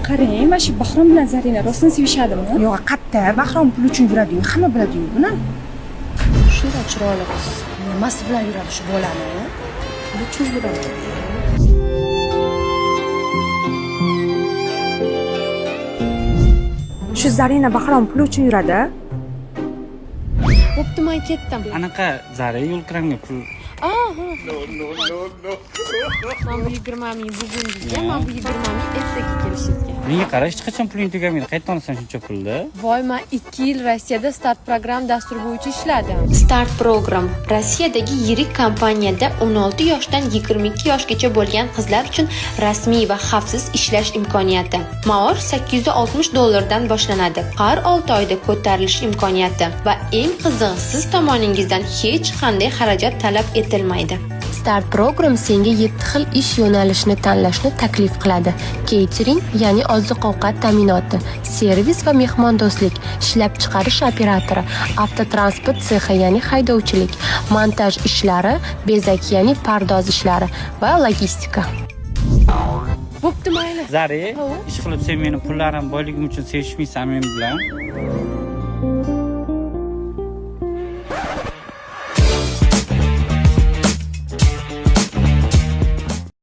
Qarang, mana shu Bahrom bilan Zarina rostdan sevishadimi? Yo'q, qatta, Bahrom pul uchun yuradi-yu, hamma biladi-yu buni. Shunday chiroyli qiz. Nimasi bilan yuradi shu bolani? Pul uchun yuradi. Shu Zarina Bahrom pul uchun yuradi. Bo'pti, men ketdim. Anaqa Zara yo'lkiramga pul. Aha. Mana bu 20 ming bugunga, mana bu 20 ming ertaga kelishingizga. Menga qara, hech qachon puling tugamaydi. Qayerdan olasan shuncha pulni? Voy, men 2 yil Rossiyada Start program dasturi bo'yicha ishladim. Start program Rossiyadagi yirik kompaniyada 16 yoshdan 22 yoshgacha bo'lgan qizlar uchun rasmiy va xavfsiz ishlash imkoniyati. Maosh $860 dan boshlanadi. Har 6 oyda ko'tarilish imkoniyati va eng qizig'i, siz tomoningizdan hech qanday xarajat talab etilmaydi. Start program senga 7 xil ish yo'nalishini tanlashni taklif qiladi. Catering, ya'ni oziq-ovqat ta'minoti, servis va mehmondo'stlik, ishlab chiqarish operatori, avtotransport sexi, ya'ni haydovchilik, montaj ishlari, bezak, ya'ni pardoz ishlari va logistika. Bo'pti, mayli. Zari, ish qilib sen meni pullarim boyligim uchun sevishmaysan men bilan?